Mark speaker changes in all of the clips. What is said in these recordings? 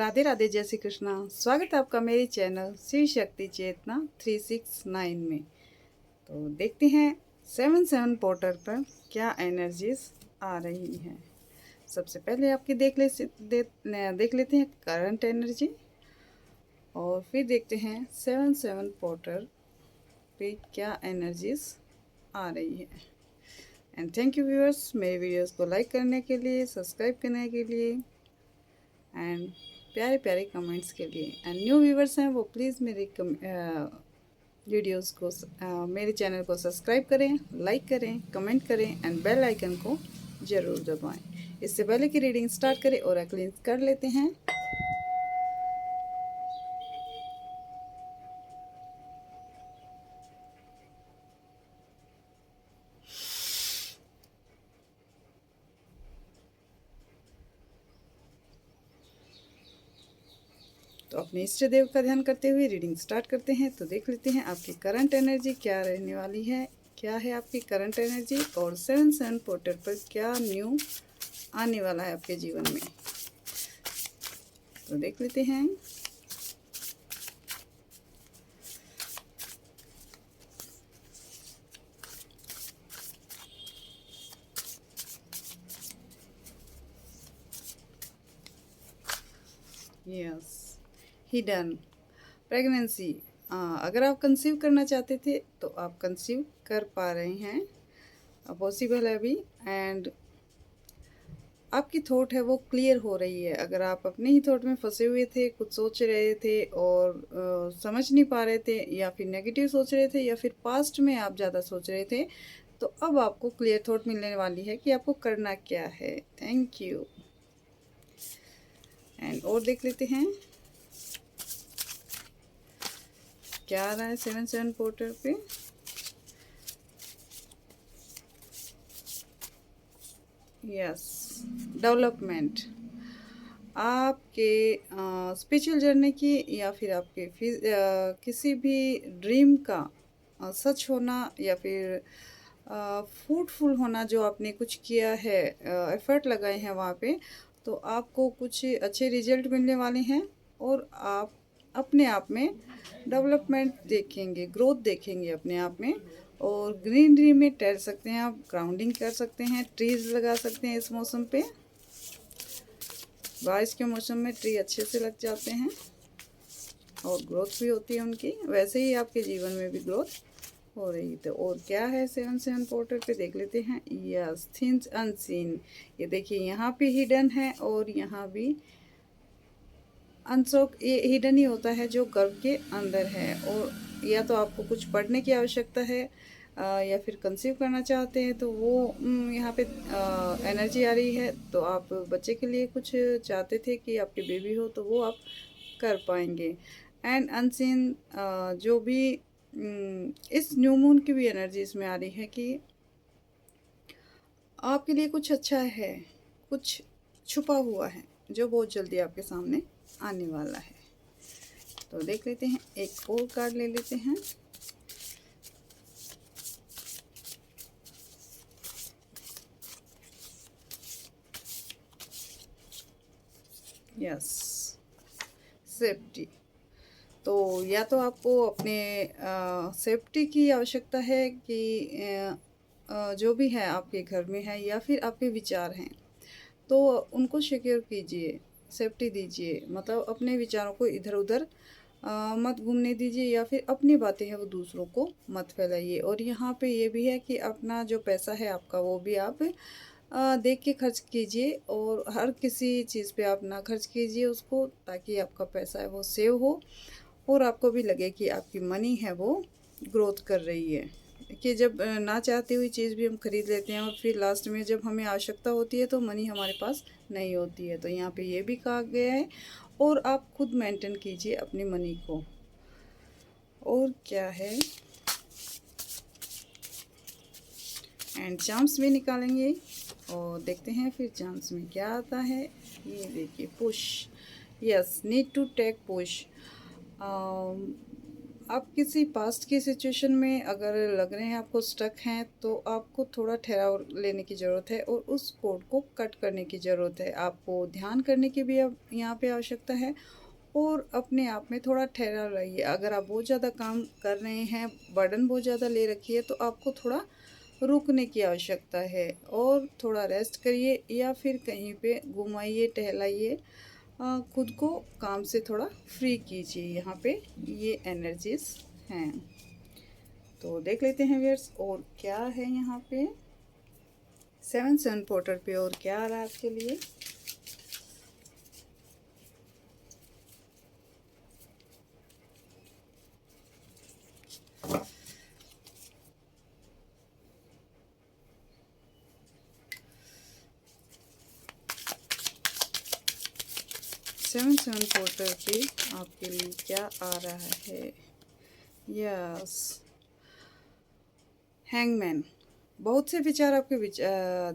Speaker 1: राधे राधे, जय श्री कृष्णा। स्वागत है आपका मेरे चैनल शिव शक्ति चेतना 369 में। तो देखते हैं 7 पोर्टर पर क्या एनर्जीज आ रही हैं। सबसे पहले आपकी देख लेते हैं करंट एनर्जी, और फिर देखते हैं 7 पोर्टर पे क्या एनर्जीज आ रही है। एंड थैंक यू व्यूअर्स, मेरे वीडियोस को लाइक करने के लिए, सब्सक्राइब करने के लिए एंड प्यारे प्यारे कमेंट्स के लिए। एंड न्यू व्यूवर्स हैं वो प्लीज़ मेरे वीडियोस को मेरे चैनल को सब्सक्राइब करें, लाइक करें, कमेंट करें एंड बेल आइकन को ज़रूर दबाएं। इससे पहले कि रीडिंग स्टार्ट करें और क्लींस कर लेते हैं। तो अपने इष्ट देव का ध्यान करते हुए रीडिंग स्टार्ट करते हैं। तो देख लेते हैं आपकी करंट एनर्जी क्या रहने वाली है, क्या है आपकी करंट एनर्जी, और 7 पोर्टर पर क्या न्यू आने वाला है आपके जीवन में। तो देख लेते हैं। Yes, hidden pregnancy. अगर आप कंसीव करना चाहते थे तो आप कंसीव कर पा रहे हैं, पॉसिबल है अभी। एंड आपकी थॉट है वो क्लियर हो रही है। अगर आप अपने ही थॉट में फंसे हुए थे, कुछ सोच रहे थे और समझ नहीं पा रहे थे, या फिर नेगेटिव सोच रहे थे, या फिर पास्ट में आप ज़्यादा सोच रहे थे, तो अब आपको क्लियर थॉट मिलने वाली है कि आपको करना क्या है। Thank you. एंड और देख लेते हैं क्या आ रहा है 7 पोर्टर पे। यस, डेवलपमेंट आपके स्पिरिचुअल जर्नी की, या फिर आपके किसी भी ड्रीम का सच होना, या फिर फ्रूटफुल होना। जो आपने कुछ किया है, एफर्ट लगाए हैं वहाँ पे, तो आपको कुछ अच्छे रिजल्ट मिलने वाले हैं, और आप अपने आप में डेवलपमेंट देखेंगे, ग्रोथ देखेंगे अपने आप में। और ग्रीनरी में टहल सकते हैं, आप ग्राउंडिंग कर सकते हैं, ट्रीज लगा सकते हैं इस मौसम पे। बारिश के मौसम में ट्री अच्छे से लग जाते हैं और ग्रोथ भी होती है उनकी। वैसे ही आपके जीवन में भी ग्रोथ हो रही। तो और क्या है 7 पोर्टर पे देख लेते हैं। Yes, things unseen. ये देखिए यहाँ पे हिडन है, और यहाँ भी अनसोक। ये हिडन ही होता है जो गर्भ के अंदर है। और या तो आपको कुछ पढ़ने की आवश्यकता है, या फिर कंसीव करना चाहते हैं, तो वो यहाँ पे एनर्जी आ रही है। तो आप बच्चे के लिए कुछ चाहते थे कि आपके बेबी हो, तो वो आप कर पाएंगे। एंड अनसीन जो भी इस न्यू मून की भी एनर्जी इसमें आ रही है कि आपके लिए कुछ अच्छा है, कुछ छुपा हुआ है जो बहुत जल्दी आपके सामने आने वाला है। तो देख लेते हैं, एक और कार्ड ले लेते हैं। Yes, safety. तो या तो आपको अपने सेफ्टी की आवश्यकता है कि जो भी है आपके घर में है, या फिर आपके विचार हैं, तो उनको सिक्योर कीजिए, सेफ्टी दीजिए। मतलब अपने विचारों को इधर उधर मत घूमने दीजिए, या फिर अपनी बातें हैं वो दूसरों को मत फैलाइए। और यहाँ पे ये भी है कि अपना जो पैसा है आपका, वो भी आप देख के खर्च कीजिए, और हर किसी चीज़ पे आप ना खर्च कीजिए उसको, ताकि आपका पैसा है वो सेव हो, और आपको भी लगे कि आपकी मनी है वो ग्रोथ कर रही है। कि जब ना चाहती हुई चीज़ भी हम खरीद लेते हैं, और फिर लास्ट में जब हमें आवश्यकता होती है तो मनी हमारे पास नहीं होती है। तो यहाँ पे ये भी कहा गया है, और आप खुद मेंटेन कीजिए अपनी मनी को। और क्या है, एंड चार्म्स भी निकालेंगे और देखते हैं फिर चार्म्स में क्या आता है। ये देखिए, push. Yes, need to take push. आप किसी पास्ट की सिचुएशन में अगर लग रहे हैं, आपको स्टक हैं, तो आपको थोड़ा ठहराव लेने की ज़रूरत है और उस कोड को कट करने की ज़रूरत है। आपको ध्यान करने की भी अब यहाँ पे आवश्यकता है और अपने आप में थोड़ा ठहराव लाइए। अगर आप बहुत ज़्यादा काम कर रहे हैं, बर्डन बहुत ज़्यादा ले रखी है, तो आपको थोड़ा रुकने की आवश्यकता है और थोड़ा रेस्ट करिए या फिर कहीं पे घुमाइए, टहलाइए, खुद को काम से थोड़ा फ्री कीजिए। यहाँ पे ये एनर्जीज हैं, तो देख लेते हैं व्यूअर्स और क्या है यहाँ पे 7 पोर्टर पे और क्या आ रहा है आपके लिए। सेवन पोर्टर पे आपके लिए क्या आ रहा है। Yes, hangman. बहुत से विचार आपके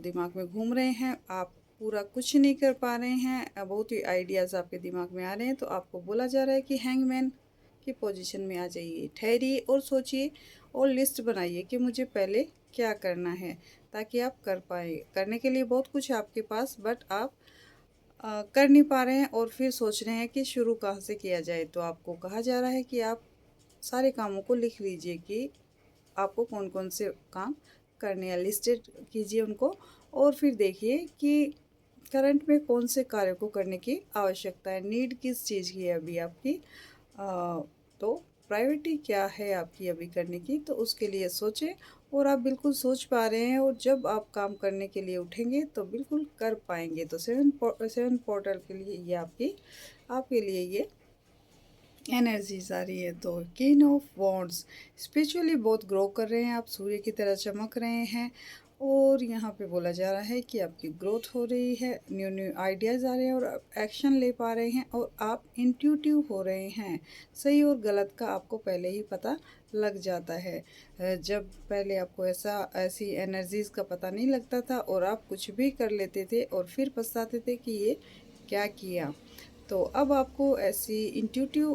Speaker 1: दिमाग में घूम रहे हैं, आप पूरा कुछ नहीं कर पा रहे हैं, बहुत ही आइडियाज़ आपके दिमाग में आ रहे हैं, तो आपको बोला जा रहा है कि हैंगमैन की पोजीशन में आ जाइए, ठहरिए और सोचिए और लिस्ट बनाइए कि मुझे पहले क्या करना है, ताकि आप कर पाए। करने के लिए बहुत कुछ है आपके पास, बट आप कर नहीं पा रहे हैं और फिर सोच रहे हैं कि शुरू कहाँ से किया जाए। तो आपको कहा जा रहा है कि आप सारे कामों को लिख लीजिए कि आपको कौन कौन से काम करने हैं, लिस्टेड कीजिए उनको और फिर देखिए कि करंट में कौन से कार्य को करने की आवश्यकता है, नीड किस चीज़ की है अभी आपकी, तो प्रायोरिटी क्या है आपकी अभी करने की, तो उसके लिए सोचें और आप बिल्कुल सोच पा रहे हैं और जब आप काम करने के लिए उठेंगे तो बिल्कुल कर पाएंगे। तो सेवन पोर्टल के लिए ये आपके लिए ये एनर्जीज आ रही है। तो किंग ऑफ वॉन्ड्स, स्पिरिचुअली बहुत ग्रो कर रहे हैं आप, सूर्य की तरह चमक रहे हैं और यहाँ पे बोला जा रहा है कि आपकी ग्रोथ हो रही है, न्यू न्यू आइडियाज़ आ रहे हैं और आप एक्शन ले पा रहे हैं और आप इंट्यूटिव हो रहे हैं। सही और गलत का आपको पहले ही पता लग जाता है। जब पहले आपको ऐसी एनर्जीज़ का पता नहीं लगता था और आप कुछ भी कर लेते थे और फिर पछताते थे कि ये क्या किया। तो अब आपको ऐसी इंट्यूटिव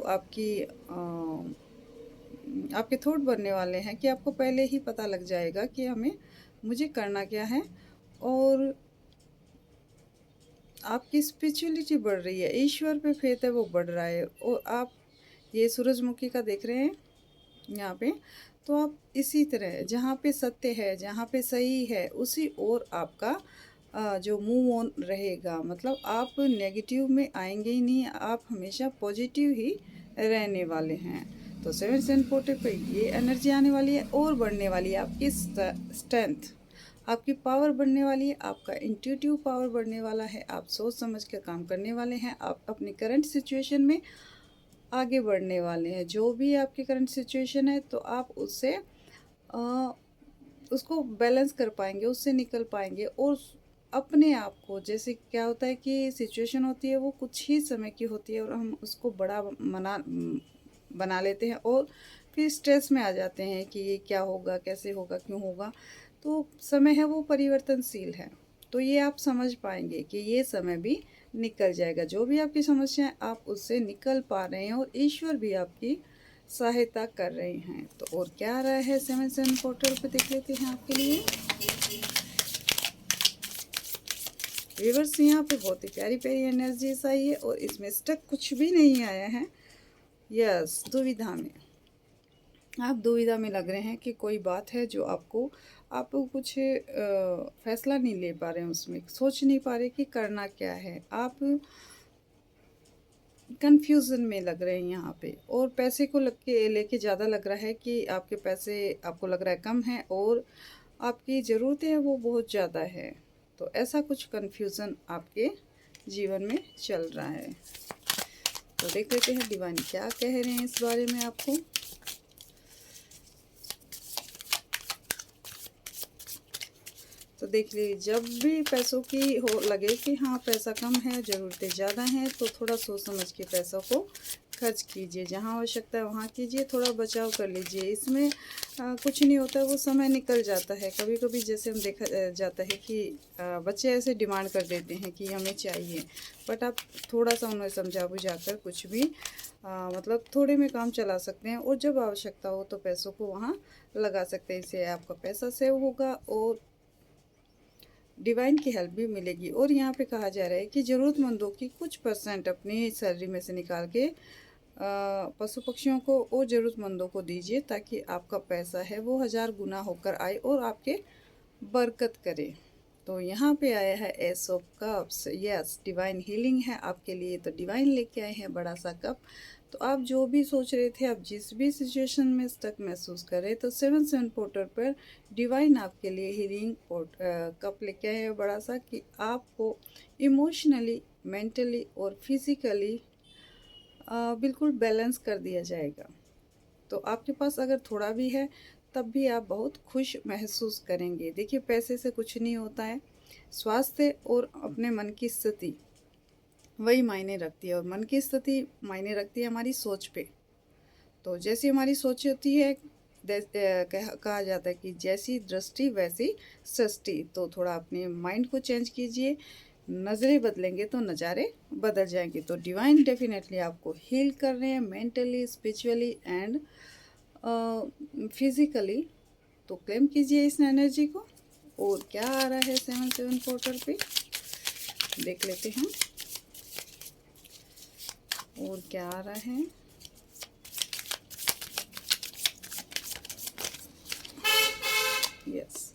Speaker 1: आपके थॉट बनने वाले हैं कि आपको पहले ही पता लग जाएगा कि मुझे करना क्या है और आपकी स्पिरिचुअलिटी बढ़ रही है, ईश्वर पे फेथ है वो बढ़ रहा है और आप ये सूरजमुखी का देख रहे हैं यहाँ पे। तो आप इसी तरह जहाँ पे सत्य है, जहाँ पे सही है, उसी और आपका जो मूव ऑन रहेगा। मतलब आप नेगेटिव में आएंगे ही नहीं, आप हमेशा पॉजिटिव ही रहने वाले हैं। तो सेवन पोर्टे पे ये एनर्जी आने वाली है और बढ़ने वाली है आपकी स्ट्रेंथ, आपकी पावर बढ़ने वाली है, आपका इंट्यूटिव पावर बढ़ने वाला है, आप सोच समझ कर काम करने वाले हैं, आप अपनी करंट सिचुएशन में आगे बढ़ने वाले हैं। जो भी आपकी करंट सिचुएशन है तो आप उससे उसको बैलेंस कर पाएंगे, उससे निकल पाएंगे और अपने आप को, जैसे क्या होता है कि सिचुएशन होती है वो कुछ ही समय की होती है और हम उसको बड़ा बना लेते हैं और फिर स्ट्रेस में आ जाते हैं कि ये क्या होगा, कैसे होगा, क्यों होगा। तो समय है वो परिवर्तनशील है, तो ये आप समझ पाएंगे कि ये समय भी निकल जाएगा। जो भी आपकी समस्या है आप उससे निकल पा रहे हैं और ईश्वर भी आपकी सहायता कर रहे हैं। तो और क्या आ रहा है सेवन पोर्टल पे देख लेते हैं आपके लिए। व्यूअर्स, यहाँ पे बहुत ही प्यारी प्यारी एनर्जीज आई है और इसमें स्टक कुछ भी नहीं आया है। यस, दुविधा में, आप दुविधा में लग रहे हैं कि कोई बात है जो आप कुछ फैसला नहीं ले पा रहे हैं, उसमें सोच नहीं पा रहे कि करना क्या है, आप कंफ्यूजन में लग रहे हैं यहाँ पे और पैसे को लेके ज़्यादा लग रहा है कि आपके पैसे आपको लग रहा है कम है और आपकी ज़रूरतें हैं वो बहुत ज़्यादा है। तो ऐसा कुछ कंफ्यूजन आपके जीवन में चल रहा है। तो देख लेते हैं डिवाइन क्या कह रहे हैं इस बारे में आपको। तो देख लीजिए, जब भी पैसों की लगे कि हाँ पैसा कम है, ज़रूरतें ज़्यादा हैं, तो थोड़ा सोच समझ के पैसों को खर्च कीजिए, जहाँ आवश्यकता है वहाँ कीजिए, थोड़ा बचाव कर लीजिए। इसमें कुछ नहीं होता, वो समय निकल जाता है। कभी-कभी जैसे हम देखा जाता है कि बच्चे ऐसे डिमांड कर देते हैं कि हमें चाहिए, बट आप थोड़ा-सा उन्हें समझा-बुझा कर कुछ भी मतलब थोड़े में काम चला सकते हैं, और जब आवश्यकता हो तो पैसों को वहाँ लगा सकते हैं। इससे आपका पैसा सेव होगा और डिवाइन की हेल्प भी मिलेगी। और यहाँ पे कहा जा रहा है कि ज़रूरतमंदों की कुछ परसेंट अपनी सैलरी में से निकाल के पशु पक्षियों को और ज़रूरतमंदों को दीजिए, ताकि आपका पैसा है वो 1000 गुना होकर आए और आपके बरकत करे। तो यहाँ पे आया है S of cups. Yes, divine healing है आपके लिए, तो डिवाइन लेके आए हैं बड़ा सा कप। तो आप जो भी सोच रहे थे, आप जिस भी सिचुएशन में स्टक महसूस कर रहे, तो 7 पोर्टर पर डिवाइन आपके लिए हीलिंग कप लेके आए हैं बड़ा सा, कि आपको इमोशनली, मेंटली और फिजिकली बिल्कुल बैलेंस कर दिया जाएगा। तो आपके पास अगर थोड़ा भी है तब भी आप बहुत खुश महसूस करेंगे। देखिए, पैसे से कुछ नहीं होता है, स्वास्थ्य और अपने मन की स्थिति वही मायने रखती है, और मन की स्थिति मायने रखती है हमारी सोच पे। तो जैसी हमारी सोच होती है, कहा जाता है कि जैसी दृष्टि वैसी सृष्टि। तो थोड़ा अपने माइंड को चेंज कीजिए, नज़रें बदलेंगे तो नज़ारे बदल जाएंगे। तो डिवाइन डेफिनेटली आपको हील कर रहे हैं, मेंटली, स्पिरिचुअली एंड फिजिकली। तो क्लेम कीजिए इस एनर्जी को। और क्या आ रहा है 7 पोर्टल पे, देख लेते हैं और क्या आ रहा है। यस,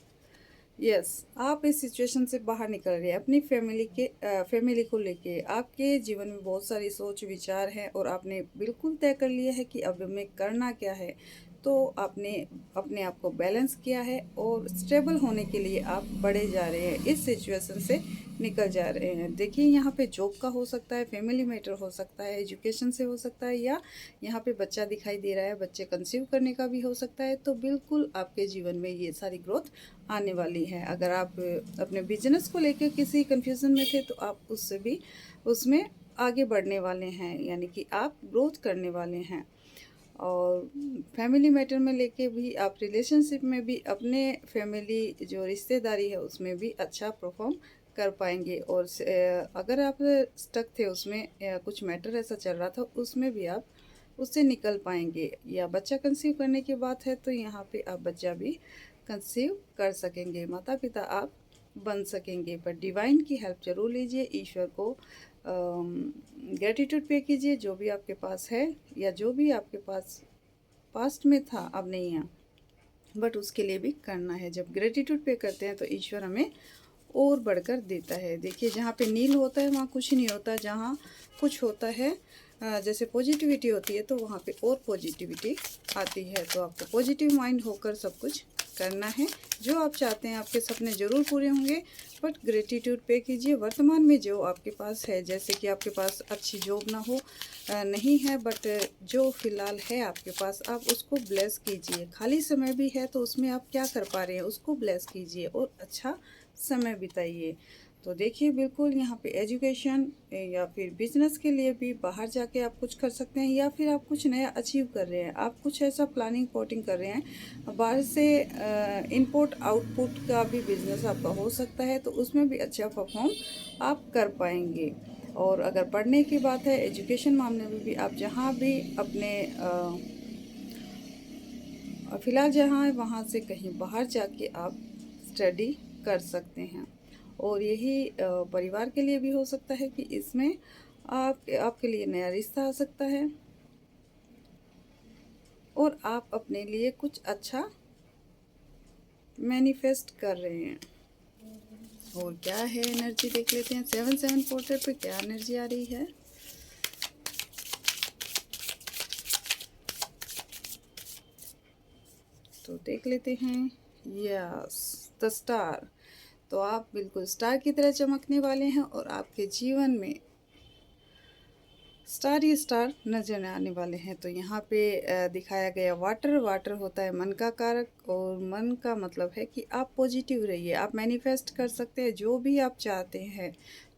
Speaker 1: यस, आप इस सिचुएशन से बाहर निकल रहे हैं अपनी फैमिली को लेके। आपके जीवन में बहुत सारी सोच विचार हैं, और आपने बिल्कुल तय कर लिया है कि अब हमें करना क्या है। तो आपने अपने आप को बैलेंस किया है, और स्टेबल होने के लिए आप बढ़े जा रहे हैं, इस सिचुएशन से निकल जा रहे हैं। देखिए, यहाँ पे जॉब का हो सकता है, फैमिली मैटर हो सकता है, एजुकेशन से हो सकता है, या यहाँ पे बच्चा दिखाई दे रहा है, बच्चे कंसीव करने का भी हो सकता है। तो बिल्कुल आपके जीवन में ये सारी ग्रोथ आने वाली है। अगर आप अपने बिजनेस को लेकर किसी कंफ्यूजन में थे, तो आप उससे भी उसमें आगे बढ़ने वाले हैं, यानी कि आप ग्रोथ करने वाले हैं। और फैमिली मैटर में लेके भी आप रिलेशनशिप में भी अपने फैमिली जो रिश्तेदारी है उसमें भी अच्छा परफॉर्म कर पाएंगे। और अगर आप स्टक थे उसमें, कुछ मैटर ऐसा चल रहा था, उसमें भी आप उससे निकल पाएंगे। या बच्चा कंसीव करने की बात है, तो यहाँ पे आप बच्चा भी कंसीव कर सकेंगे, माता पिता आप बन सकेंगे। पर डिवाइन की हेल्प जरूर लीजिए, ईश्वर को ग्रेटिट्यूड पे कीजिए, जो भी आपके पास है या जो भी आपके पास पास्ट में था अब नहीं है, बट उसके लिए भी करना है। जब ग्रेटिट्यूड पे करते हैं तो ईश्वर हमें और बढ़कर देता है। देखिए, जहाँ पे नील होता है वहाँ कुछ नहीं होता, जहाँ कुछ होता है जैसे पॉजिटिविटी होती है, तो वहाँ पे और पॉजिटिविटी आती है। तो आपको पॉजिटिव माइंड होकर सब कुछ करना है। जो आप चाहते हैं, आपके सपने ज़रूर पूरे होंगे, बट ग्रेटिट्यूड पे कीजिए वर्तमान में जो आपके पास है। जैसे कि आपके पास अच्छी जॉब ना हो, नहीं है, बट जो फ़िलहाल है आपके पास, आप उसको ब्लेस कीजिए। खाली समय भी है तो उसमें आप क्या कर पा रहे हैं, उसको ब्लेस कीजिए और अच्छा समय बिताइए। तो देखिए, बिल्कुल यहाँ पे एजुकेशन या फिर बिजनेस के लिए भी बाहर जाके आप कुछ कर सकते हैं, या फिर आप कुछ नया अचीव कर रहे हैं, आप कुछ ऐसा प्लानिंग पोटिंग कर रहे हैं, बाहर से इंपोर्ट आउटपुट का भी बिजनेस आपका हो सकता है, तो उसमें भी अच्छा परफॉर्म आप कर पाएंगे। और अगर पढ़ने की बात है, एजुकेशन मामले में भी आप जहाँ भी अपने फ़िलहाल जहाँ है वहाँ से कहीं बाहर जाके आप स्टडी कर सकते हैं। और यही परिवार के लिए भी हो सकता है कि इसमें आपके लिए नया रिश्ता आ सकता है, और आप अपने लिए कुछ अच्छा मैनिफेस्ट कर रहे हैं। और क्या है एनर्जी, देख लेते हैं 7 पोर्टल पे क्या एनर्जी आ रही है। तो देख लेते हैं। Yes, the star. तो आप बिल्कुल स्टार की तरह चमकने वाले हैं, और आपके जीवन में स्टार ही स्टार नजर आने वाले हैं। तो यहाँ पे दिखाया गया वाटर होता है मन का कारक, और मन का मतलब है कि आप पॉजिटिव रहिए, आप मैनिफेस्ट कर सकते हैं जो भी आप चाहते हैं,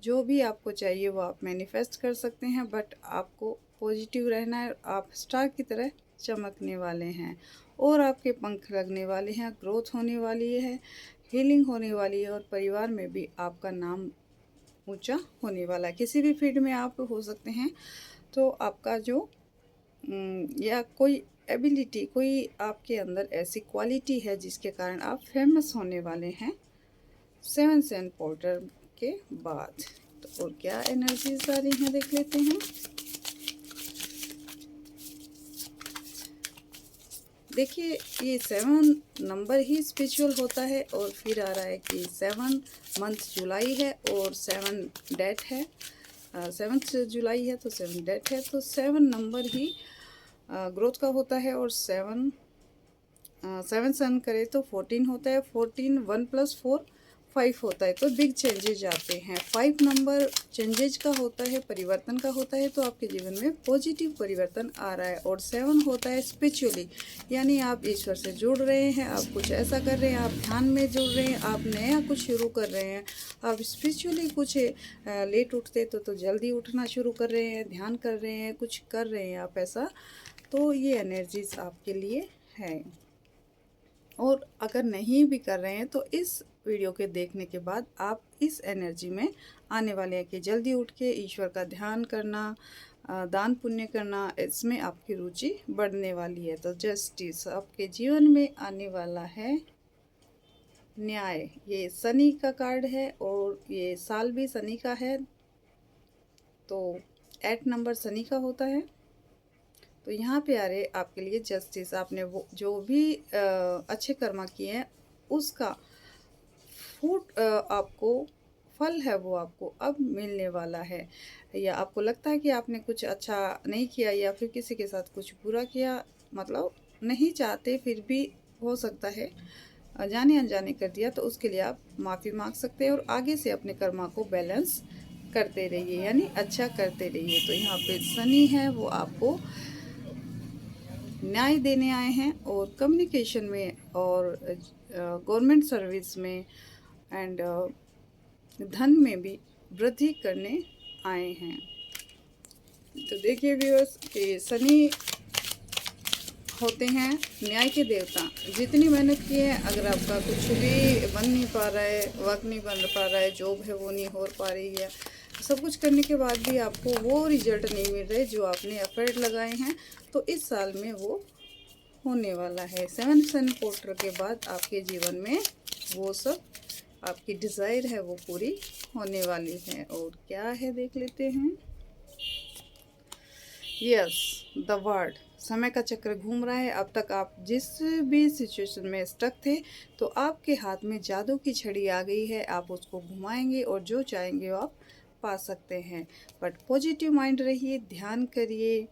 Speaker 1: जो भी आपको चाहिए वो आप मैनिफेस्ट कर सकते हैं। बट आपको पॉजिटिव रहना है। आप स्टार की तरह चमकने वाले हैं और आपके पंख लगने वाले हैं, ग्रोथ होने वाली है, हीलिंग होने वाली है और परिवार में भी आपका नाम ऊंचा होने वाला है। किसी भी फील्ड में आप हो सकते हैं, तो आपका जो या कोई एबिलिटी, कोई आपके अंदर ऐसी क्वालिटी है जिसके कारण आप फेमस होने वाले हैं 7 सेवन पोर्टर के बाद। तो और क्या एनर्जीज आ रही हैं देख लेते हैं। देखिए, ये 7 नंबर ही स्पिरिचुअल होता है और फिर आ रहा है कि 7 मंथ जुलाई है और 7 डेट है, 7 जुलाई है तो 7 डेट है, तो 7 नंबर ही ग्रोथ का होता है और 7 सन करे तो 14 होता है, 14 1 + 4 5 होता है, तो बिग चेंजेज आते हैं। 5 नंबर चेंजेज का होता है, परिवर्तन का होता है, तो आपके जीवन में पॉजिटिव परिवर्तन आ रहा है। और 7 होता है स्पिरिचुअली, यानी आप ईश्वर से जुड़ रहे हैं, आप कुछ ऐसा कर रहे हैं, आप ध्यान में जुड़ रहे हैं, आप नया कुछ शुरू कर रहे हैं, आप स्पिरिचुअली कुछ लेट उठते तो जल्दी उठना शुरू कर रहे हैं, ध्यान कर रहे हैं, कुछ कर रहे हैं आप ऐसा, तो ये एनर्जीज आपके लिए है। और अगर नहीं भी कर रहे हैं तो इस वीडियो के देखने के बाद आप इस एनर्जी में आने वाले हैं कि जल्दी उठ के ईश्वर का ध्यान करना, दान पुण्य करना, इसमें आपकी रुचि बढ़ने वाली है। तो जस्टिस आपके जीवन में आने वाला है, न्याय, ये शनि का कार्ड है और ये साल भी शनि का है, तो 8 नंबर शनि का होता है। तो यहाँ पे आ रहे आपके लिए जस्टिस, आपने वो जो भी अच्छे कर्मा किए हैं उसका फूड आपको फल है वो आपको अब मिलने वाला है। या आपको लगता है कि आपने कुछ अच्छा नहीं किया या फिर किसी के साथ कुछ बुरा किया, मतलब नहीं चाहते फिर भी हो सकता है जाने अनजाने कर दिया, तो उसके लिए आप माफ़ी मांग सकते हैं और आगे से अपने कर्मा को बैलेंस करते रहिए, यानी अच्छा करते रहिए। तो यहाँ पे शनि है वो आपको न्याय देने आए हैं और कम्युनिकेशन में और गवर्नमेंट सर्विस में एंड धन में भी वृद्धि करने आए हैं। तो देखिए व्यूअर्स कि शनि होते हैं न्याय के देवता। जितनी मेहनत की है, अगर आपका कुछ भी बन नहीं पा रहा है, वर्क नहीं बन पा रहा है, जॉब है वो नहीं हो पा रही है, सब कुछ करने के बाद भी आपको वो रिजल्ट नहीं मिल रहे जो आपने एफर्ट लगाए हैं, तो इस साल में वो होने वाला है। 7 सन पोर्टर के बाद आपके जीवन में वो सब आपकी डिज़ायर है वो पूरी होने वाली है। और क्या है देख लेते हैं। यस, द वर्ड, समय का चक्र घूम रहा है। अब तक आप जिस भी सिचुएशन में स्टक थे, तो आपके हाथ में जादू की छड़ी आ गई है, आप उसको घुमाएंगे और जो चाहेंगे वो आप पा सकते हैं। बट पॉजिटिव माइंड रहिए, ध्यान करिए,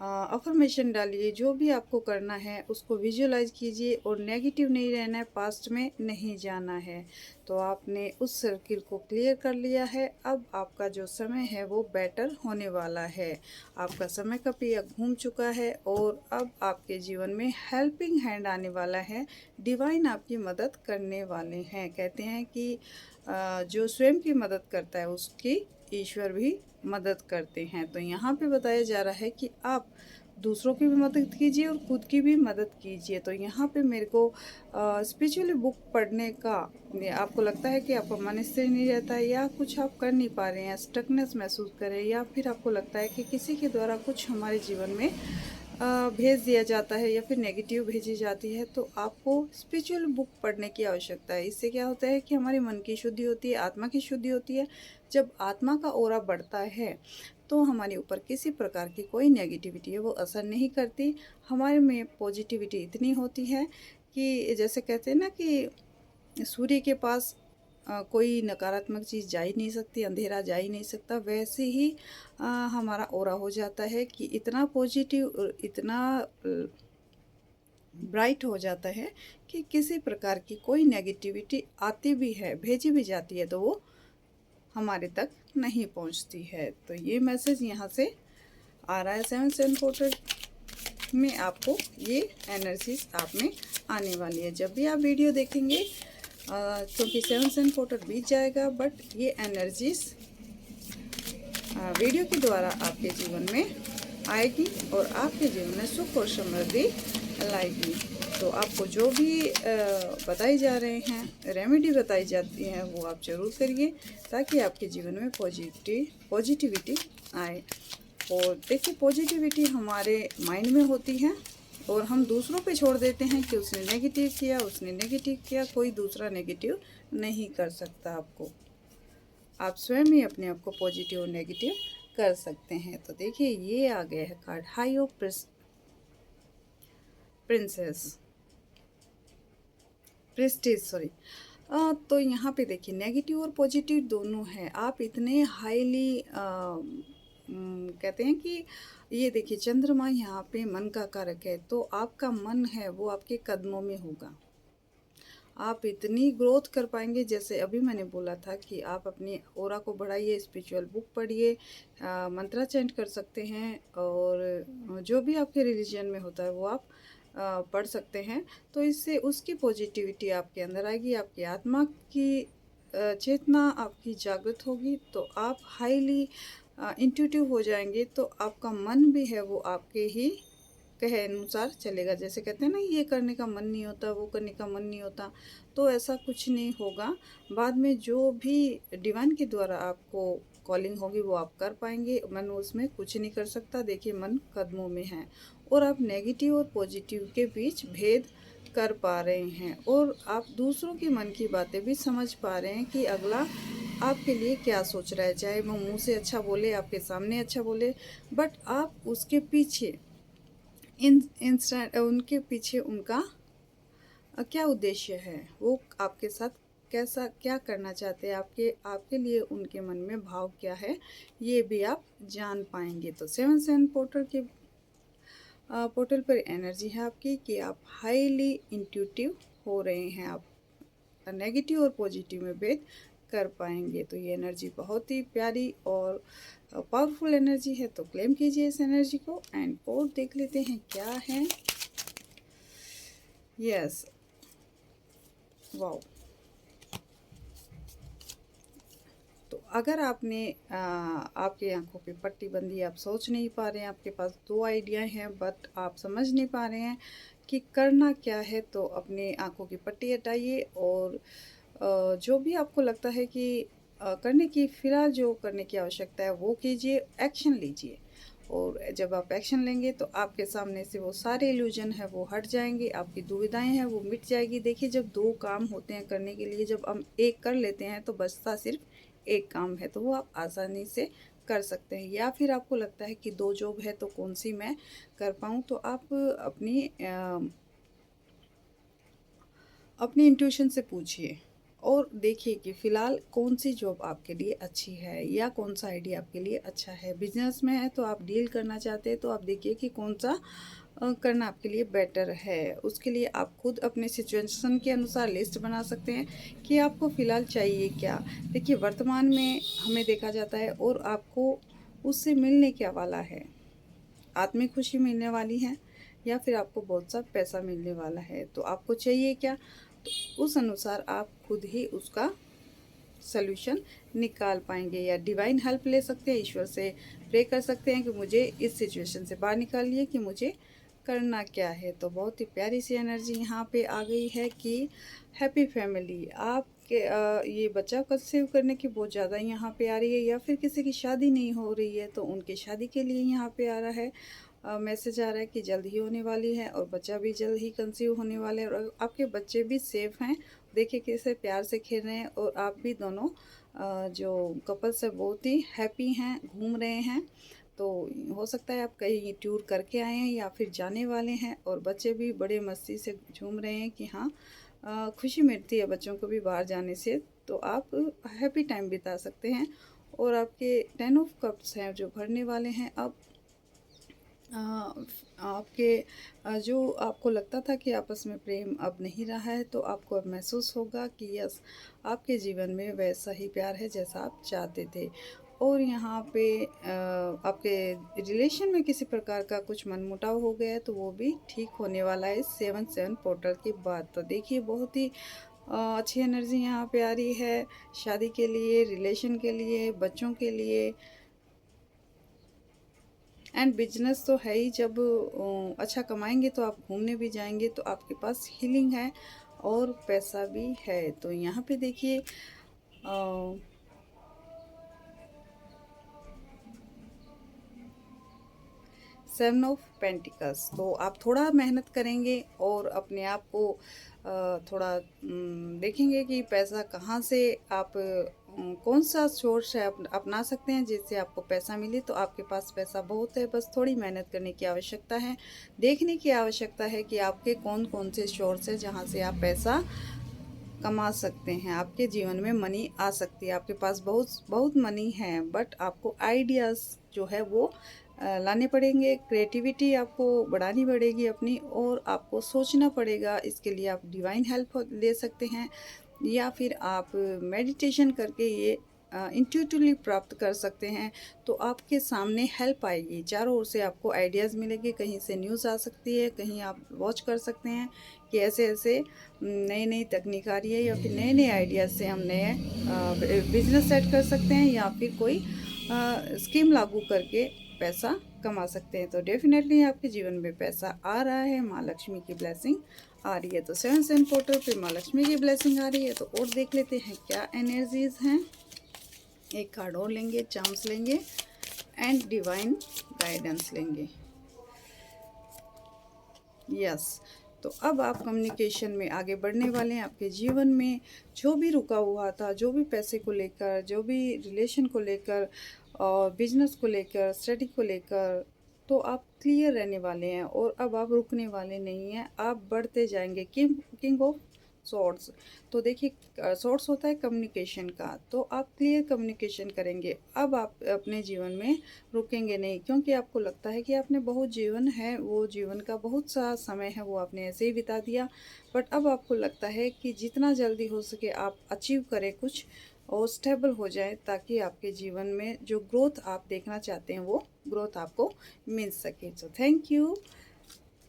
Speaker 1: अफर्मेशन डालिए, जो भी आपको करना है उसको विजुअलाइज कीजिए और नेगेटिव नहीं रहना है, पास्ट में नहीं जाना है। तो आपने उस सर्किल को क्लियर कर लिया है। अब आपका जो समय है वो बेटर होने वाला है। आपका समय का पहिया घूम चुका है और अब आपके जीवन में हेल्पिंग हैंड आने वाला है, डिवाइन आपकी मदद करने वाले हैं। कहते हैं कि जो स्वयं की मदद करता है उसकी ईश्वर भी मदद करते हैं। तो यहाँ पे बताया जा रहा है कि आप दूसरों की भी मदद कीजिए और खुद की भी मदद कीजिए। तो यहाँ पे मेरे को स्पिरिचुअली बुक पढ़ने का, आपको लगता है कि आपका मन स्थिर नहीं रहता है या कुछ आप कर नहीं पा रहे हैं, स्टकनेस महसूस करें, या फिर आपको लगता है कि किसी के द्वारा कुछ हमारे जीवन में भेज दिया जाता है या फिर नेगेटिव भेजी जाती है, तो आपको स्पिरिचुअल बुक पढ़ने की आवश्यकता है। इससे क्या होता है कि हमारे मन की शुद्धि होती है, आत्मा की शुद्धि होती है। जब आत्मा का ऑरा बढ़ता है तो हमारे ऊपर किसी प्रकार की कोई नेगेटिविटी है वो असर नहीं करती। हमारे में पॉजिटिविटी इतनी होती है कि जैसे कहते हैं ना कि सूर्य के पास कोई नकारात्मक चीज़ जा ही नहीं सकती, अंधेरा जा ही नहीं सकता, वैसे ही हमारा ऑरा हो जाता है कि इतना पॉजिटिव और इतना ब्राइट हो जाता है कि किसी प्रकार की कोई नेगेटिविटी आती भी है, भेजी भी जाती है, तो वो हमारे तक नहीं पहुंचती है। तो ये मैसेज यहाँ से आ रहा है 7 सेवन पोर्टर में, आपको ये एनर्जीज आप में आने वाली है। जब भी आप वीडियो देखेंगे, क्योंकि 7 सेवन पोर्टर बीत जाएगा, बट ये एनर्जीज वीडियो के द्वारा आपके जीवन में आएगी और आपके जीवन में सुख और समृद्धि लाएगी। तो आपको जो भी बताई जा रहे हैं, रेमेडी बताई जाती हैं, वो आप ज़रूर करिए ताकि आपके जीवन में पॉजिटिविटी आए। और देखिए, पॉजिटिविटी हमारे माइंड में होती है और हम दूसरों पे छोड़ देते हैं कि उसने नेगेटिव किया, उसने नेगेटिव किया। कोई दूसरा नेगेटिव नहीं कर सकता आपको। आप स्वयं ही अपने आप को पॉजिटिव और नेगेटिव कर सकते हैं। तो देखिए, ये आ गया है card high of princess Prestige, sorry. तो यहाँ पे देखिए, नेगेटिव और पॉजिटिव दोनों है। आप इतने हाईली कहते हैं कि ये देखिए, चंद्रमा यहाँ पे मन का कारक है, तो आपका मन है वो आपके कदमों में होगा। आप इतनी ग्रोथ कर पाएंगे, जैसे अभी मैंने बोला था कि आप अपनी ऑरा को बढ़ाइए, स्पिरिचुअल बुक पढ़िए, मंत्रा चैंट कर सकते हैं, और जो भी आपके रिलीजन में होता है वो आप पढ़ सकते हैं। तो इससे उसकी पॉजिटिविटी आपके अंदर आएगी, आपकी आत्मा की चेतना आपकी जागृत होगी, तो आप हाईली इंट्यूटिव हो जाएंगे। तो आपका मन भी है वो आपके ही कहे अनुसार चलेगा। जैसे कहते हैं ना, ये करने का मन नहीं होता, वो करने का मन नहीं होता, तो ऐसा कुछ नहीं होगा। बाद में जो भी डिवाइन के द्वारा आपको कॉलिंग होगी वो आप कर पाएंगे। मन उसमें कुछ नहीं कर सकता। देखिए, मन कदमों में है और आप नेगेटिव और पॉजिटिव के बीच भेद कर पा रहे हैं, और आप दूसरों के मन की बातें भी समझ पा रहे हैं कि अगला आपके लिए क्या सोच रहा है। चाहे वो मुंह से अच्छा बोले, आपके सामने अच्छा बोले, बट आप उसके पीछे इंस्टेंट उनके पीछे उनका क्या उद्देश्य है, वो आपके साथ कैसा क्या करना चाहते हैं, आपके आपके लिए उनके मन में भाव क्या है, ये भी आप जान पाएंगे। तो 7-7 पोर्टल के पोर्टल पर एनर्जी है आपकी कि आप हाईली इंट्यूटिव हो रहे हैं। आप नेगेटिव और पॉजिटिव में भेद कर पाएंगे। तो ये एनर्जी बहुत ही प्यारी और पावरफुल एनर्जी है। तो क्लेम कीजिए इस एनर्जी को एंड और देख लेते हैं क्या है। Yes, wow. तो अगर आपने आपकी आंखों पे पट्टी बंदी, आप सोच नहीं पा रहे हैं, आपके पास दो आइडिया हैं बट आप समझ नहीं पा रहे हैं कि करना क्या है, तो अपने आंखों की पट्टी हटाइए और जो भी आपको लगता है कि करने की, फिलहाल जो करने की आवश्यकता है वो कीजिए, एक्शन लीजिए। और जब आप एक्शन लेंगे तो आपके सामने से वो सारे इल्यूजन है वो हट जाएंगे, आपकी दुविधाएं हैं वो मिट जाएगी। देखिए, जब दो काम होते हैं करने के लिए, जब हम एक कर लेते हैं तो बचता सिर्फ एक काम है, तो वो आप आसानी से कर सकते हैं। या फिर आपको लगता है कि दो जॉब है तो कौन सी मैं कर पाऊँ, तो आप अपनी इंट्यूशन से पूछिए और देखिए कि फ़िलहाल कौन सी जॉब आपके लिए अच्छी है या कौन सा आइडिया आपके लिए अच्छा है। बिजनेस में है तो आप डील करना चाहते हैं, तो आप देखिए कि कौन सा करना आपके लिए बेटर है। उसके लिए आप खुद अपने सिचुएशन के अनुसार लिस्ट बना सकते हैं कि आपको फ़िलहाल चाहिए क्या। देखिए, वर्तमान में हमें देखा जाता है और आपको उससे मिलने क्या वाला है, आत्मिक खुशी मिलने वाली है या फिर आपको बहुत सा पैसा मिलने वाला है, तो आपको चाहिए क्या। तो उस अनुसार आप खुद ही उसका सल्यूशन निकाल पाएंगे या डिवाइन हेल्प ले सकते हैं, ईश्वर से प्रे कर सकते हैं कि मुझे इस सिचुएशन से बाहर निकालिए, कि मुझे करना क्या है। तो बहुत ही प्यारी सी एनर्जी यहाँ पे आ गई है कि हैप्पी फैमिली, आपके ये बच्चा कंसीव करने की बहुत ज़्यादा यहाँ पे आ रही है, या फिर किसी की शादी नहीं हो रही है तो उनकी शादी के लिए यहाँ पे आ रहा है। मैसेज आ रहा है कि जल्द ही होने वाली है और बच्चा भी जल्द ही कंसीव होने वाले हैं, और आपके बच्चे भी सेफ़ हैं। देखिए कैसे प्यार से खेल रहे हैं, और आप भी दोनों जो कपल्स है बहुत ही हैप्पी हैं, घूम रहे हैं। तो हो सकता है आप कहीं टूर करके आए हैं या फिर जाने वाले हैं, और बच्चे भी बड़े मस्ती से झूम रहे हैं कि हाँ, खुशी मिलती है बच्चों को भी बाहर जाने से। तो आप हैप्पी टाइम बिता सकते हैं। और आपके 10 ऑफ कप्स हैं जो भरने वाले हैं अब। अ, आपके जो आपको लगता था कि आपस में प्रेम अब नहीं रहा है, तो आपको अब महसूस होगा कि यस, आपके जीवन में वैसा ही प्यार है जैसा आप चाहते थे। और यहाँ पे आपके रिलेशन में किसी प्रकार का कुछ मनमुटाव हो गया है, तो वो भी ठीक होने वाला है इस 7-7 पोर्टल के बाद। तो देखिए, बहुत ही अच्छी एनर्जी यहाँ पे आ रही है शादी के लिए, रिलेशन के लिए, बच्चों के लिए एंड बिजनेस तो है ही, जब अच्छा कमाएंगे तो आप घूमने भी जाएंगे, तो आपके पास हीलिंग है और पैसा भी है। तो यहाँ पे देखिए 7 ऑफ पेंटिकल्स। तो आप थोड़ा मेहनत करेंगे और अपने आप को थोड़ा देखेंगे कि पैसा कहाँ से आप कौन सा सोर्स है अपना सकते हैं जिससे आपको पैसा मिले। तो आपके पास पैसा बहुत है, बस थोड़ी मेहनत करने की आवश्यकता है, देखने की आवश्यकता है कि आपके कौन कौन से सोर्स है जहाँ से आप पैसा कमा सकते हैं। आपके जीवन में मनी आ सकती है, आपके पास बहुत बहुत मनी है, बट आपको आइडियाज़ जो है वो लाने पड़ेंगे। क्रिएटिविटी आपको बढ़ानी पड़ेगी अपनी, और आपको सोचना पड़ेगा। इसके लिए आप डिवाइन हेल्प ले सकते हैं, या फिर आप मेडिटेशन करके ये इंट्यूटिवली प्राप्त कर सकते हैं। तो आपके सामने हेल्प आएगी, चारों ओर से आपको आइडियाज़ मिलेंगे, कहीं से न्यूज़ आ सकती है, कहीं आप वॉच कर सकते हैं कि ऐसे ऐसे नई नई तकनीक आ रही है, या फिर नए नए आइडियाज़ से हम नए बिजनेस सेट कर सकते हैं, या फिर कोई स्कीम लागू करके पैसा कमा सकते हैं। तो डेफिनेटली आपके जीवन में पैसा आ रहा है, माँ लक्ष्मी की ब्लेसिंग आ रही है। तो 7 पोर्टल पे माँ लक्ष्मी की ब्लेसिंग आ रही है। तो और देख लेते हैं क्या एनर्जीज हैं। एक कार्ड और लेंगे, चार्म्स लेंगे एंड डिवाइन गाइडेंस लेंगे। यस, तो अब आप कम्युनिकेशन में आगे बढ़ने वाले हैं। आपके जीवन में जो भी रुका हुआ था, जो भी पैसे को लेकर, जो भी रिलेशन को लेकर और बिजनेस को लेकर, स्टडी को लेकर, तो आप क्लियर रहने वाले हैं और अब आप रुकने वाले नहीं हैं, आप बढ़ते जाएंगे। किंग ऑफ सोर्ट्स, तो देखिए सोर्स होता है कम्युनिकेशन का, तो आप क्लियर कम्युनिकेशन करेंगे। अब आप अपने जीवन में रुकेंगे नहीं, क्योंकि आपको लगता है कि आपने बहुत जीवन है, वो जीवन का बहुत सा समय है वो आपने ऐसे ही बिता दिया। बट अब आपको लगता है कि जितना जल्दी हो सके आप अचीव करें कुछ और स्टेबल हो जाए, ताकि आपके जीवन में जो ग्रोथ आप देखना चाहते हैं वो ग्रोथ आपको मिल सके। सो थैंक यू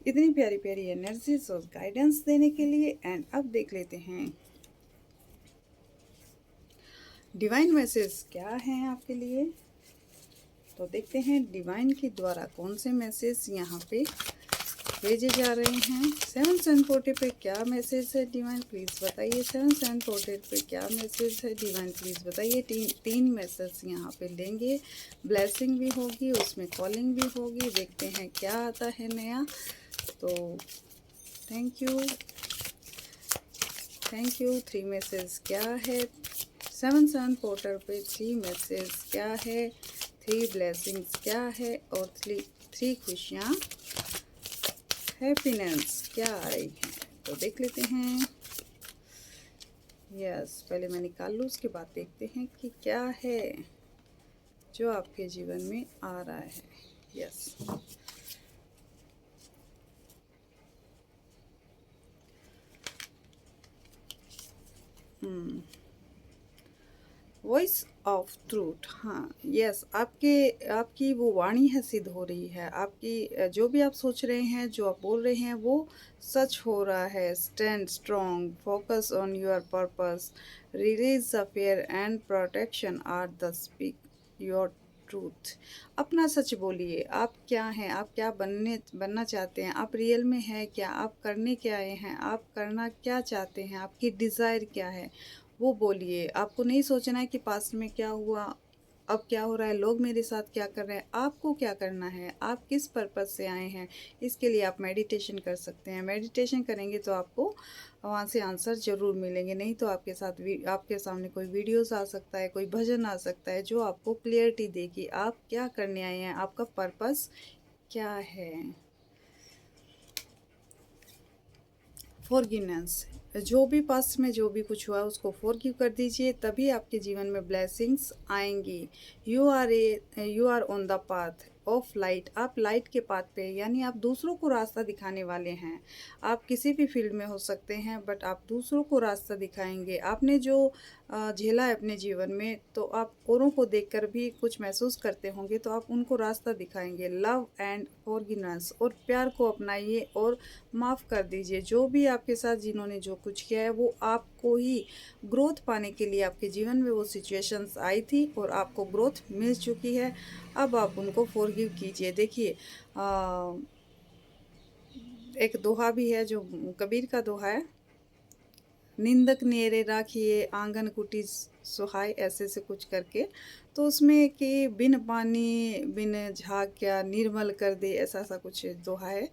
Speaker 1: इतनी प्यारी प्यारी एनर्जीज और गाइडेंस देने के लिए। एंड अब देख लेते हैं डिवाइन मैसेज क्या हैं आपके लिए। तो देखते हैं डिवाइन के द्वारा कौन से मैसेज यहाँ पे भेजे जा रहे हैं। 7 पोर्टल पे क्या मैसेज है डिवाइन, प्लीज़ बताइए। 7 पोर्टल पे क्या मैसेज है डिवाइन, प्लीज़ बताइए। तीन मैसेज यहाँ पे लेंगे, ब्लेसिंग भी होगी, उसमें कॉलिंग भी होगी। देखते हैं क्या आता है नया। तो थैंक यू 3 मैसेज क्या है। 7 पोर्टल पे 3 मैसेज क्या है, 3 ब्लेसिंग्स क्या है, और 3 खुशियाँ हैप्पीनेस क्या आ रही हैं। तो देख लेते हैं। यस, पहले मैं निकाल लूँ, उसके बाद देखते हैं कि क्या है जो आपके जीवन में आ रहा है। Yes, voice of truth. हाँ, यस, आपकी वो वाणी है सिद्ध हो रही है। आपकी जो भी आप सोच रहे हैं, जो आप बोल रहे हैं, वो सच हो रहा है। Stand strong, focus on your purpose, release the fear and protection or the speak your truth. अपना सच बोलिए। आप क्या हैं, आप क्या बनना चाहते हैं, आप रियल में हैं क्या, आप करने क्या आए हैं, आप करना क्या चाहते हैं, आपकी डिज़ायर क्या है, वो बोलिए। आपको नहीं सोचना है कि पास्ट में क्या हुआ, अब क्या हो रहा है, लोग मेरे साथ क्या कर रहे हैं। आपको क्या करना है, आप किस पर्पज़ से आए हैं। इसके लिए आप मेडिटेशन कर सकते हैं। मेडिटेशन करेंगे तो आपको वहाँ से आंसर ज़रूर मिलेंगे। नहीं तो आपके साथ आपके सामने कोई वीडियोस आ सकता है, कोई भजन आ सकता है, जो आपको क्लियरिटी दे कि आप क्या करने आए हैं, आपका पर्पज़ क्या है। फॉरगिवनेस, जो भी पास्ट में जो भी कुछ हुआ उसको फॉरगिव कर दीजिए, तभी आपके जीवन में ब्लेसिंग्स आएंगी। You are on the path of light. आप लाइट के पाथ पे, यानी आप दूसरों को रास्ता दिखाने वाले हैं। आप किसी भी फील्ड में हो सकते हैं, बट आप दूसरों को रास्ता दिखाएंगे। आपने जो झेला है अपने जीवन में, तो आप औरों को देखकर भी कुछ महसूस करते होंगे, तो आप उनको रास्ता दिखाएँगे। लव एंड फॉरगिवनेस, और प्यार को अपनाइए और माफ़ कर दीजिए। जो भी आपके साथ जिन्होंने जो कुछ किया है, वो आपको ही ग्रोथ पाने के लिए आपके जीवन में वो सिचुएशंस आई थी और आपको ग्रोथ मिल चुकी है। अब आप उनको फॉरगिव कीजिए। देखिए एक दोहा भी है जो कबीर का दोहा है, निंदक नेरे राखिए आंगन कुटी सुहाय, ऐसे से कुछ करके। तो उसमें कि बिन पानी बिन झाग क्या निर्मल कर दे, ऐसा सा कुछ दोहा है।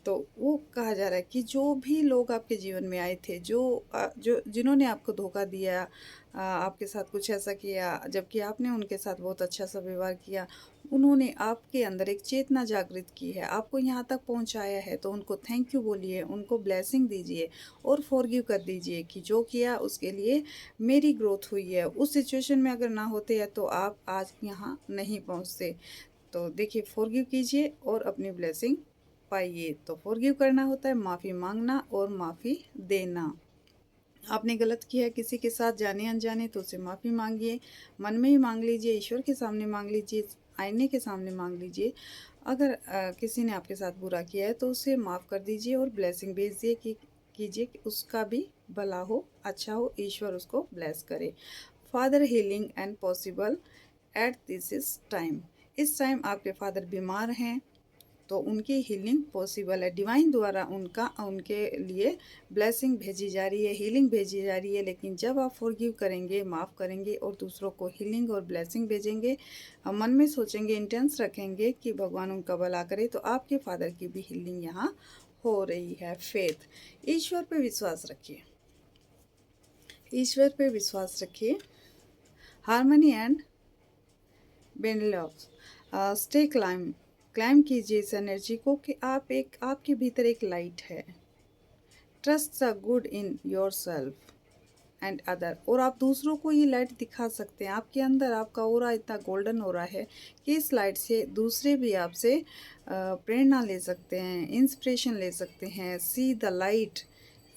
Speaker 1: तो वो कहा जा रहा है कि जो भी लोग आपके जीवन में आए थे, जो जिन्होंने आपको धोखा दिया, आपके साथ कुछ ऐसा किया, जबकि आपने उनके साथ बहुत अच्छा सा व्यवहार किया, उन्होंने आपके अंदर एक चेतना जागृत की है, आपको यहाँ तक पहुँचाया है, तो उनको थैंक यू बोलिए, उनको ब्लेसिंग दीजिए और फॉरगिव कर दीजिए कि जो किया उसके लिए मेरी ग्रोथ हुई है। उस सिचुएशन में अगर ना होते हैं तो आप आज यहाँ नहीं पहुँचते। तो देखिए फॉरगिव कीजिए और अपनी ब्लेसिंग पाइए। तो फॉरगिव करना होता है माफ़ी माँगना और माफ़ी देना। आपने गलत किया किसी के साथ जाने-अनजाने, तो उससे माफ़ी माँगिए। मन में ही माँग लीजिए, ईश्वर के सामने माँग लीजिए, आईने के सामने माँग लीजिए। अगर किसी ने आपके साथ बुरा किया है तो उसे माफ़ कर दीजिए और ब्लेसिंग भेज दिए कि कीजिए कि उसका भी भला हो, अच्छा हो, ईश्वर उसको ब्लेस करे। Father healing and possible at this is time. इस टाइम आपके फादर बीमार हैं, तो उनकी हीलिंग पॉसिबल है। डिवाइन द्वारा उनका उनके लिए ब्लेसिंग भेजी जा रही है, हीलिंग भेजी जा रही है। लेकिन जब आप फॉरगिव करेंगे, माफ़ करेंगे और दूसरों को हीलिंग और ब्लेसिंग भेजेंगे, मन में सोचेंगे, इंटेंस रखेंगे कि भगवान उनका भला करे, तो आपके फादर की भी हीलिंग यहाँ हो रही है। फेथ, ईश्वर पे विश्वास रखिए, ईश्वर पे विश्वास रखिए। हार्मनी एंड बेनलॉग्स, स्टे क्लाइम, क्लाइम कीजिए इस एनर्जी को कि आपके भीतर एक लाइट है। Trust the good in your self and other, और आप दूसरों को ये लाइट दिखा सकते हैं। आपके अंदर आपका ऑरा इतना गोल्डन ऑरा है कि इस लाइट से दूसरे भी आपसे प्रेरणा ले सकते हैं, इंस्पिरेशन ले सकते हैं। See the light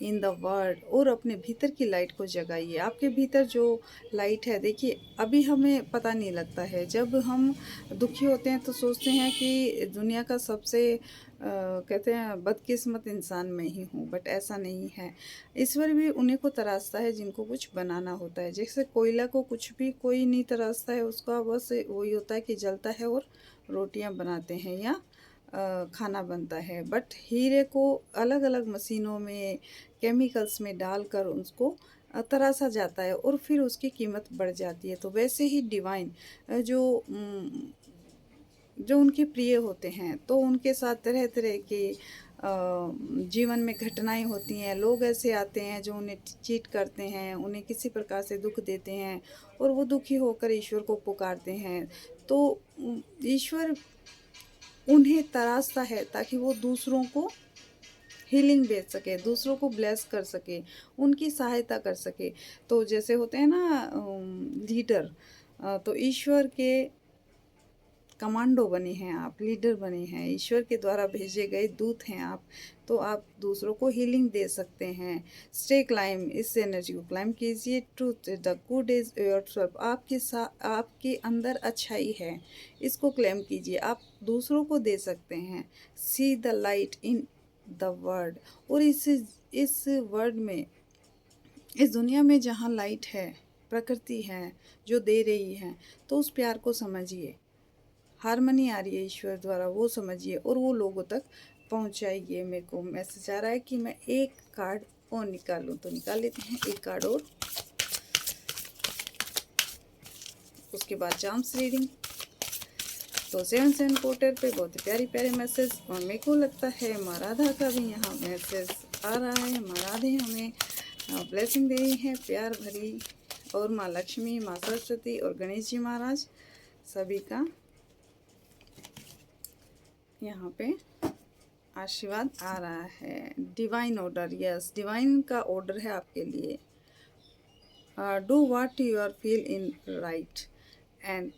Speaker 1: in the world, और अपने भीतर की लाइट को जगाइए। आपके भीतर जो लाइट है, देखिए अभी हमें पता नहीं लगता है। जब हम दुखी होते हैं तो सोचते हैं कि दुनिया का सबसे कहते हैं बदकिस्मत इंसान मैं ही हूँ, बट ऐसा नहीं है। ईश्वर भी उन्हीं को तराशता है जिनको कुछ बनाना होता है। जैसे कोयला को कुछ भी कोई नहीं तराशता है, उसका बस वही होता है कि जलता है और रोटियां बनाते हैं या खाना बनता है। बट हीरे को अलग अलग मशीनों में, केमिकल्स में डालकर उसको तराशा जाता है और फिर उसकी कीमत बढ़ जाती है। तो वैसे ही डिवाइन जो उनके प्रिय होते हैं, तो उनके साथ तरह तरह के जीवन में घटनाएं होती हैं। लोग ऐसे आते हैं जो उन्हें चीट करते हैं, उन्हें किसी प्रकार से दुख देते हैं और वो दुखी होकर ईश्वर को पुकारते हैं। तो ईश्वर उन्हें तराशता है ताकि वो दूसरों को हीलिंग भेज सके, दूसरों को ब्लेस कर सके, उनकी सहायता कर सके। तो जैसे होते हैं ना लीडर, तो ईश्वर के कमांडो बने हैं आप, लीडर बने हैं, ईश्वर के द्वारा भेजे गए दूत हैं आप। तो आप दूसरों को हीलिंग दे सकते हैं। स्टे क्लाइम, इस एनर्जी को क्लाइम कीजिए। Truth, the good is yourself, आपके साथ आपके अंदर अच्छाई है, इसको क्लेम कीजिए। आप दूसरों को दे सकते हैं। See the light in the world, और इस वर्ल्ड में, इस दुनिया में जहाँ लाइट है, प्रकृति है जो दे रही है, तो उस प्यार को समझिए। हारमनी आ रही है ईश्वर द्वारा, वो समझिए और वो लोगों तक पहुंचाइए। मेरे को मैसेज आ रहा है कि मैं एक कार्ड और निकालूं, तो निकाल लेते हैं एक कार्ड और, उसके बाद चार्म्स रीडिंग। तो 7 पोर्टर पे बहुत ही प्यारी प्यारे मैसेज, और मेरे को लगता है माँ राधा का भी यहाँ मैसेज आ रहा है। माँ राधे हमें ब्लेसिंग दे रही है प्यार भरी, और माँ लक्ष्मी, माँ सरस्वती और गणेश जी महाराज सभी का यहाँ पे आशीर्वाद आ रहा है। डिवाइन ऑर्डर, यस डिवाइन का ऑर्डर है आपके लिए। Do what you are feel in right and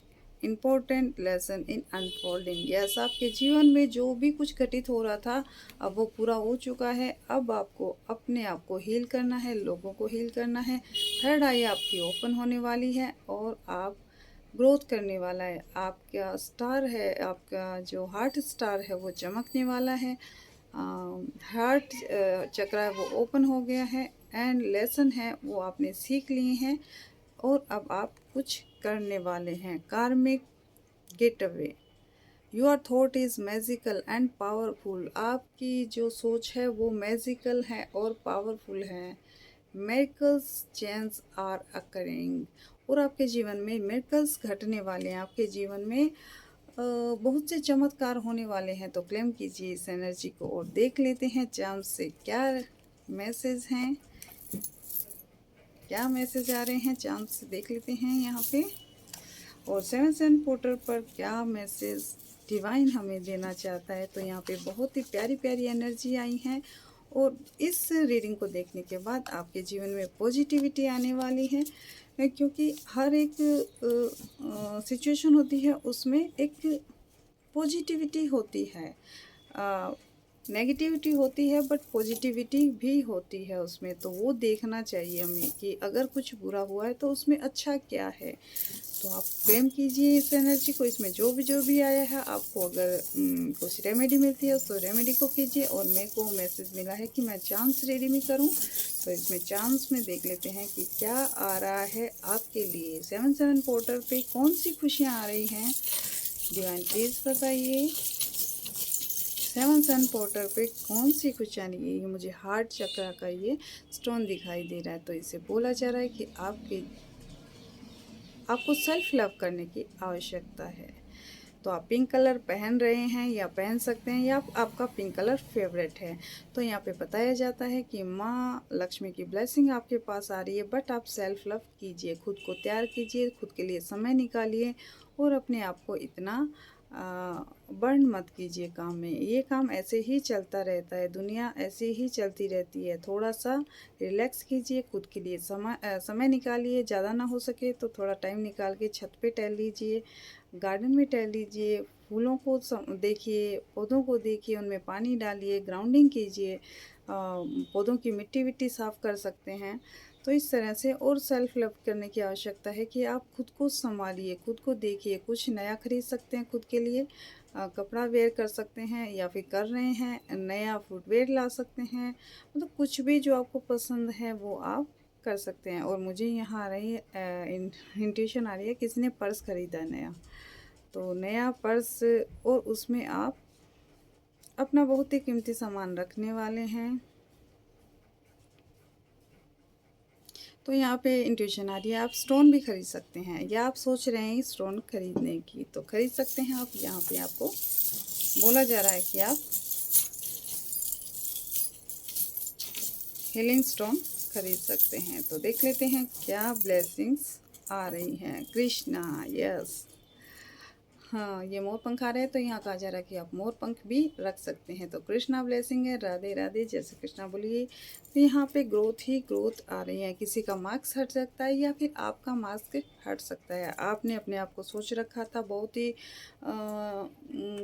Speaker 1: important lesson in unfolding. Yes, आपके जीवन में जो भी कुछ घटित हो रहा था अब वो पूरा हो चुका है। अब आपको अपने आप को हील करना है, लोगों को हील करना है। थर्ड आई आपकी ओपन होने वाली है और आप ग्रोथ करने वाला है। आपका स्टार है, आपका जो हार्ट स्टार है वो चमकने वाला है। हार्ट चक्र है वो ओपन हो गया है एंड लेसन है वो आपने सीख लिए हैं और अब आप कुछ करने वाले हैं। कार्मिक get away. Your thought is magical and powerful. आपकी जो सोच है वो मैजिकल है और पावरफुल है। Miracles change are occurring. और आपके जीवन में मिरेकल्स घटने वाले हैं। आपके जीवन में बहुत से चमत्कार होने वाले हैं। तो क्लेम कीजिए इस एनर्जी को और देख लेते हैं चांद से क्या मैसेज हैं, क्या मैसेज आ रहे हैं चांद से। देख लेते हैं यहाँ पे। और 7 पोर्टल पर क्या मैसेज डिवाइन हमें देना चाहता है। तो यहाँ पे बहुत ही प्यारी प्यारी एनर्जी आई हैं और इस रीडिंग को देखने के बाद आपके जीवन में पॉजिटिविटी आने वाली है, क्योंकि हर एक सिचुएशन होती है उसमें एक पॉजिटिविटी होती है, नेगेटिविटी होती है बट पॉजिटिविटी भी होती है उसमें। तो वो देखना चाहिए हमें कि अगर कुछ बुरा हुआ है तो उसमें अच्छा क्या है। तो आप क्लेम कीजिए इस एनर्जी को। इसमें जो भी आया है आपको अगर कुछ रेमेडी मिलती है तो रेमेडी को कीजिए। और मेरे को मैसेज मिला है कि मैं चांस रीडिंग में करूं, तो इसमें चांस में देख लेते हैं कि क्या आ रहा है आपके लिए। 7 पोर्टल पे कौन सी खुशियां आ रही हैं, डिवाइन प्लीज़ बताइए। 7 पोर्टल पे कौन सी खुशियाँ नहीं है। ये मुझे हार्ट चक्र का ये स्टोन दिखाई दे रहा है। तो इसे बोला जा रहा है कि आपको सेल्फ लव करने की आवश्यकता है। तो आप पिंक कलर पहन रहे हैं या पहन सकते हैं, या आपका पिंक कलर फेवरेट है। तो यहाँ पे बताया जाता है कि माँ लक्ष्मी की ब्लेसिंग आपके पास आ रही है, बट आप सेल्फ लव कीजिए, खुद को तैयार कीजिए, खुद के लिए समय निकालिए और अपने आप को इतना बर्न मत कीजिए काम में। ये काम ऐसे ही चलता रहता है, दुनिया ऐसे ही चलती रहती है। थोड़ा सा रिलैक्स कीजिए, खुद के लिए समय निकालिए। ज़्यादा ना हो सके तो थोड़ा टाइम निकाल के छत पे टहल लीजिए, गार्डन में टहल लीजिए, फूलों को देखिए, पौधों को देखिए, उनमें पानी डालिए, ग्राउंडिंग कीजिए, पौधों की मिट्टी विट्टी साफ़ कर सकते हैं। तो इस तरह से और सेल्फ लव करने की आवश्यकता है कि आप खुद को संभालिए, खुद को देखिए। कुछ नया खरीद सकते हैं खुद के लिए, कपड़ा वेयर कर सकते हैं या फिर कर रहे हैं, नया फुटवेयर ला सकते हैं। मतलब कुछ भी जो आपको पसंद है वो आप कर सकते हैं। और मुझे यहाँ आ रही है इंट्यूशन आ रही है, किसी ने पर्स ख़रीदा है नया, तो नया पर्स और उसमें आप अपना बहुत ही कीमती सामान रखने वाले हैं। तो यहाँ पे इंट्यूशन आ रही है आप स्टोन भी खरीद सकते हैं, या आप सोच रहे हैं स्टोन खरीदने की तो खरीद सकते हैं आप। यहाँ पे आपको बोला जा रहा है कि आप हीलिंग स्टोन खरीद सकते हैं। तो देख लेते हैं क्या ब्लेसिंग्स आ रही हैं। कृष्णा, यस, हाँ, ये मोर पंख आ रहे हैं तो यहाँ कहा जा रहा है कि आप मोर पंख भी रख सकते हैं। तो कृष्णा ब्लेसिंग है, राधे राधे, जैसे कृष्णा बोलिए। तो यहाँ पे ग्रोथ ही ग्रोथ आ रही है। किसी का मार्क्स हट सकता है या फिर आपका मास्क हट सकता है। आपने अपने आप को सोच रखा था बहुत ही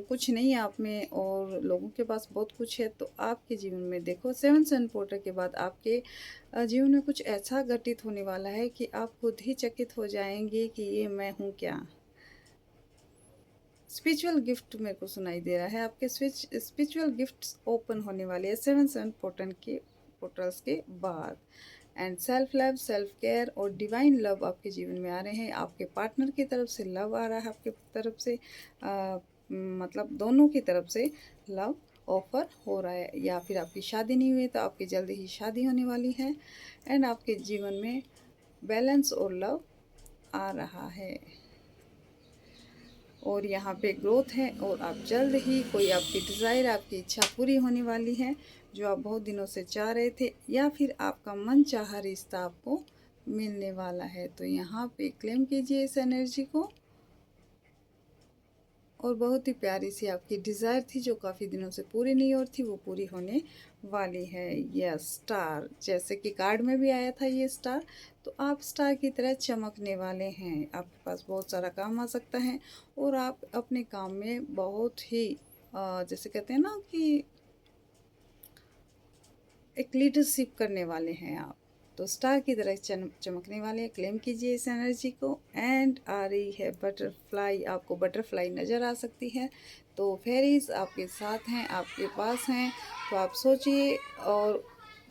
Speaker 1: कुछ नहीं है आप में और लोगों के पास बहुत कुछ है। तो आपके जीवन में देखो 7 सन पोर्टर के बाद आपके जीवन में कुछ ऐसा घटित होने वाला है कि आप खुद ही चकित हो जाएंगे कि ये मैं हूँ क्या। स्पिरिचुअल गिफ्ट मेरे को सुनाई दे रहा है। आपके स्पिरिचुअल गिफ्ट्स ओपन होने वाले हैं 7 पोर्टल्स के बाद। And self love, self care और डिवाइन लव आपके जीवन में आ रहे हैं। आपके पार्टनर की तरफ से लव आ रहा है, आपके तरफ से मतलब दोनों की तरफ से लव ऑफर हो रहा है। या फिर आपकी शादी नहीं हुई तो आपकी जल्दी ही शादी होने वाली है। एंड आपके जीवन में बैलेंस और लव आ रहा है और यहाँ पे ग्रोथ है। और आप जल्द ही कोई आपकी डिज़ायर, आपकी इच्छा पूरी होने वाली है जो आप बहुत दिनों से चाह रहे थे, या फिर आपका मन चाहा रिश्ता आपको मिलने वाला है। तो यहाँ पे क्लेम कीजिए इस एनर्जी को। और बहुत ही प्यारी सी आपकी डिज़ायर थी जो काफ़ी दिनों से पूरी नहीं हो रही थी, वो पूरी होने वाली है। यस, स्टार, जैसे कि कार्ड में भी आया था ये स्टार। तो आप स्टार की तरह चमकने वाले हैं। आपके पास बहुत सारा काम आ सकता है और आप अपने काम में बहुत ही जैसे कहते हैं ना कि एक लीडरशिप करने वाले हैं आप। तो स्टार की तरह चमकने वाले हैं। क्लेम कीजिए इस एनर्जी को। एंड आ रही है बटरफ्लाई, आपको बटरफ्लाई नज़र आ सकती है। तो फेरीज आपके साथ हैं, आपके पास हैं। तो आप सोचिए और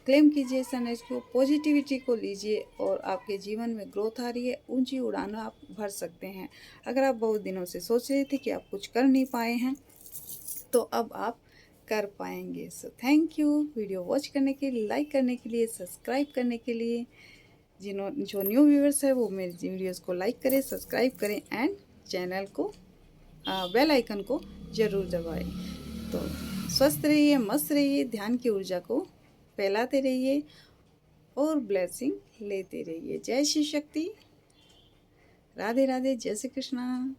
Speaker 1: क्लेम कीजिए इस एनर्जी को, पॉजिटिविटी को लीजिए और आपके जीवन में ग्रोथ आ रही है। ऊंची उड़ान आप भर सकते हैं। अगर आप बहुत दिनों से सोच रहे थे कि आप कुछ कर नहीं पाए हैं, तो अब आप कर पाएंगे। So thank you video watch करने के लिए, लाइक करने के लिए, सब्सक्राइब करने के लिए। जो न्यू व्यूअर्स है वो मेरी वीडियोस को लाइक करें, सब्सक्राइब करें एंड चैनल को बेल आइकन को ज़रूर दबाएं। तो स्वस्थ रहिए, मस्त रहिए, ध्यान की ऊर्जा को फैलाते रहिए और ब्लेसिंग लेते रहिए। जय श्री शक्ति, राधे राधे, जय श्री कृष्णा।